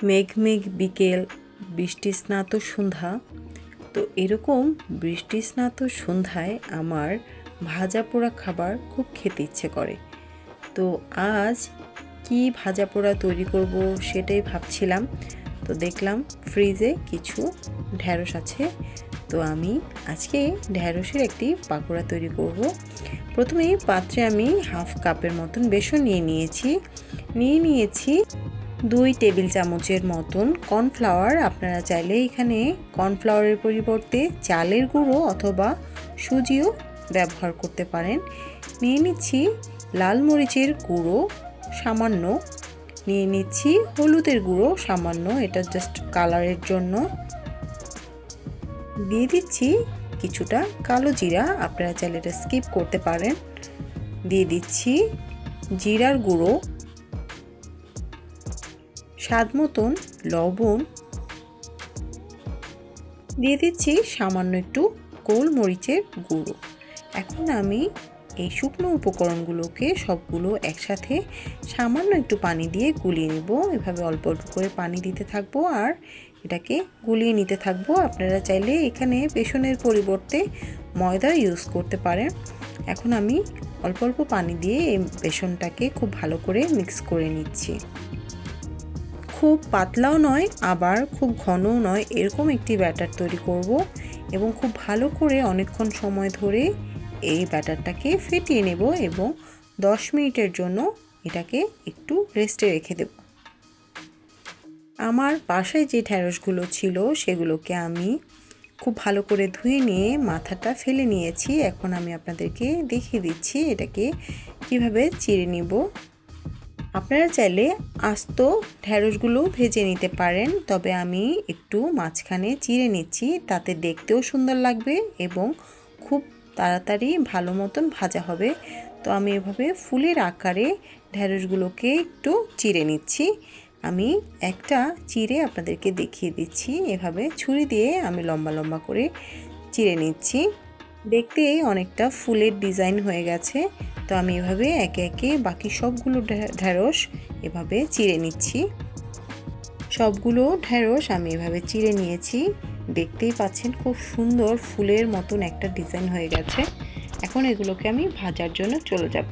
মেঘ মেঘ বিকেল, বৃষ্টিস্নাত সন্ধ্যা। তো এরকম বৃষ্টিস্নাত সন্ধ্যায় আমার ভাজা পোড়া খাবার খুব খেতে ইচ্ছে করে। তো আজ কি ভাজা পোড়া তৈরি করব সেটাই ভাবছিলাম। তো দেখলাম ফ্রিজে কিছু ঢ্যাঁড়স আছে। তো আমি আজকে ঢ্যাঁড়সের একটি পাকোড়া তৈরি করব। প্রথমেই পাত্রে আমি হাফ কাপের মতন বেসন নিয়েছি 2 টেবিল চামচের মতন কর্নফ্লাওয়ার। আপনারা চাইলে এখানে কর্নফ্লাওয়ারের পরিবর্তে চালের গুঁড়ো অথবা সুজিও ব্যবহার করতে পারেন। নিয়ে নিচ্ছি লাল মরিচের গুঁড়ো সামান্য, নিয়ে নিচ্ছি হলুদের গুঁড়ো সামান্য, এটা জাস্ট কালারের জন্য। দিয়ে দিচ্ছি কিছুটা কালো জিরা, আপনারা চাইলে এটা স্কিপ করতে পারেন। দিয়ে দিচ্ছি জিরার গুঁড়ো, স্বাদ মতন লবণ, দিয়ে দিচ্ছি সামান্য একটু গোলমরিচের গুঁড়ো। এখন আমি এই শুকনো উপকরণগুলোকে সবগুলো একসাথে সামান্য একটু পানি দিয়ে গুলিয়ে নেব। এভাবে অল্প অল্প করে পানি দিতে থাকবো আর এটাকে গুলিয়ে নিতে থাকবো। আপনারা চাইলে এখানে বেসনের পরিবর্তে ময়দা ইউজ করতে পারেন। এখন আমি অল্প অল্প পানি দিয়ে এই বেসনটাকে খুব ভালো করে মিক্স করে নিচ্ছি। খুব পাতলাও নয় আবার খুব ঘনও নয়, এরকম একটি ব্যাটার তৈরি করব এবং খুব ভালো করে অনেকক্ষণ সময় ধরে এই ব্যাটারটাকে ফেটিয়ে নেব এবং 10 মিনিটের জন্য এটাকে একটু রেস্টে রেখে দেব। আমার বাসায় যে ঢ্যাঁড়সগুলো ছিল সেগুলোকে আমি খুব ভালো করে ধুয়ে নিয়ে মাথাটা ফেলে নিয়েছি। এখন আমি আপনাদেরকে দেখিয়ে দিচ্ছি এটাকে কিভাবে চিড়ে নিব। আপনারা চাইলে আস্ত ঢ্যাঁড়সগুলো ভেজে নিতে পারেন, তবে আমি একটু মাঝখানে চিড়ে নিচ্ছি, তাতে দেখতেও সুন্দর লাগবে এবং খুব তাড়াতাড়ি ভালো মতন ভাজা হবে। তো আমি এভাবে ফুলের আকারে ঢ্যাঁড়সগুলোকে একটু চিড়ে নিচ্ছি। আমি একটা চিড়ে আপনাদেরকে দেখিয়ে দিচ্ছি। এভাবে ছুরি দিয়ে আমি লম্বা লম্বা করে চিড়ে নিচ্ছি। দেখতে অনেকটা ফুলের ডিজাইন হয়ে গেছে। তো আমি এভাবে একে একে বাকি সবগুলো ঢ্যাঁড়স এভাবে চিড়ে নিচ্ছি। সবগুলো ঢ্যাঁড়স আমি এভাবে চিড়ে নিয়েছি। দেখতেই পাচ্ছেন খুব সুন্দর ফুলের মতন একটা ডিজাইন হয়ে গেছে। এখন এগুলোকে আমি ভাজার জন্য চলে যাব।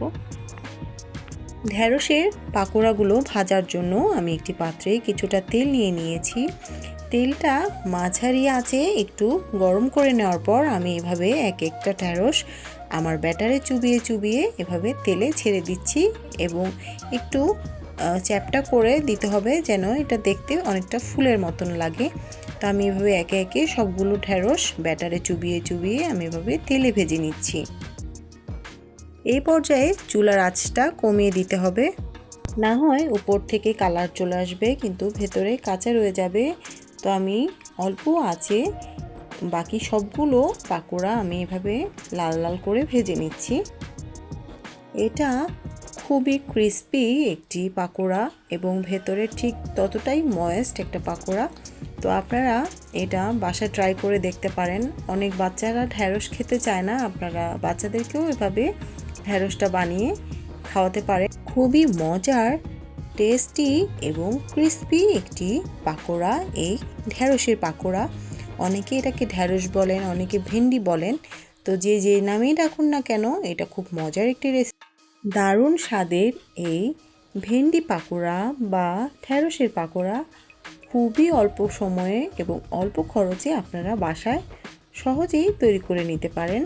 ঢ্যাঁড়সের পাকোড়াগুলো ভাজার জন্য আমি একটি পাত্রে কিছুটা তেল নিয়ে নিয়েছি। তেলটা মাঝারি আঁচে একটু গরম করে নেওয়ার পর আমি এভাবে এক একটা ঢ্যাঁড়স আমার ব্যাটারে চুবিয়ে চুবিয়ে এভাবে তেলে ছেড়ে দিচ্ছি এবং একটু চ্যাপটা করে দিতে হবে যেন এটা দেখতে অনেকটা ফুলের মতন লাগে। তো আমি এভাবে একে একে সবগুলো ঢ্যাঁড়স ব্যাটারে চুবিয়ে চুবিয়ে আমি এভাবে তেলে ভেজে নিচ্ছি। এই পর্যায়ে চুলার আঁচটা কমিয়ে দিতে হবে, না হয় উপর থেকে কালার চলে আসবে কিন্তু ভেতরে কাঁচা রয়ে যাবে। তো আমি অল্প আঁচে বাকি সবগুলো পাকোড়া আমি এভাবে লাল লাল করে ভেজে নিচ্ছি। এটা খুবই ক্রিস্পি একটি পাকোড়া এবং ভেতরে ঠিক ততটাই ময়েস্ট একটা পাকোড়া। তো আপনারা এটা বাসায় ট্রাই করে দেখতে পারেন। অনেক বাচ্চারা ঢ্যাঁড়স খেতে চায় না, আপনারা বাচ্চাদেরকেও এভাবে ঢ্যাঁড়সটা বানিয়ে খাওয়াতে পারে। খুবই মজার, টেস্টি এবং ক্রিস্পি একটি পাকোড়া এই ঢ্যাঁড়সের পাকোড়া। অনেকে এটাকে ঢ্যাঁড়স বলেন, অনেকে ভেন্ডি বলেন। তো যে যে নামেই ডাকুন না কেন, এটা খুব মজার একটি রেসিপি। দারুণ স্বাদের এই ভেন্ডি পাকোড়া বা ঢ্যাঁড়সের পাকোড়া খুবই অল্প সময়ে এবং অল্প খরচে আপনারা বাসায় সহজেই তৈরি করে নিতে পারেন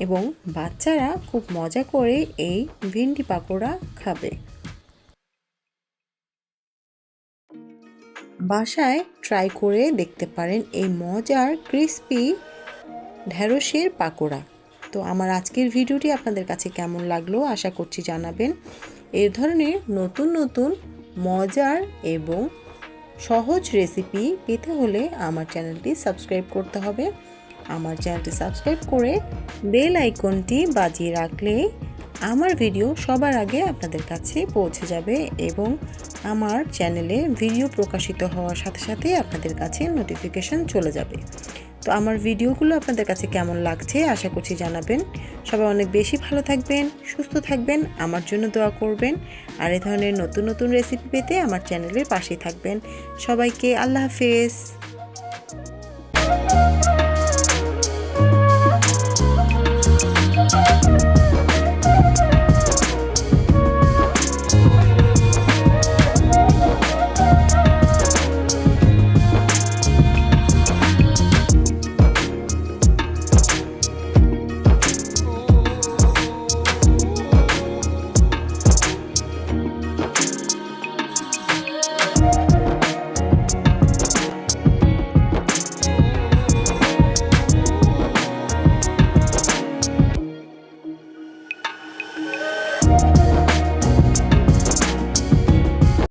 এবং বাচ্চারা খুব মজা করে এই ভেন্ডি পাকোড়া খাবে। বাসায় ট্রাই করে দেখতে পারেন এই মজার ক্রিস্পি ঢ্যাঁড়সের পাকোড়া। তো আমার আজকের ভিডিওটি আপনাদের কাছে কেমন লাগলো আশা করছি জানাবেন। এই ধরনের নতুন নতুন মজার এবং সহজ রেসিপি পেতে হলে আমার চ্যানেলটি সাবস্ক্রাইব করতে হবে। আমার চ্যানেলটি সাবস্ক্রাইব করে বেল আইকনটি বাজিয়ে রাখলে আমার ভিডিও সবার আগে আপনাদের কাছে পৌঁছে যাবে এবং আমার চ্যানেলে ভিডিও প্রকাশিত হওয়ার সাথে সাথে আপনাদের কাছে নোটিফিকেশন চলে যাবে। তো আমার ভিডিওগুলো আপনাদের কাছে কেমন লাগছে আশা করছি জানাবেন। সবাই অনেক বেশি ভালো থাকবেন, সুস্থ থাকবেন, আমার জন্য দোয়া করবেন। আর এই ধরনের নতুন নতুন রেসিপি পেতে আমার চ্যানেলের পাশেই থাকবেন। সবাইকে আল্লাহ হাফেজ।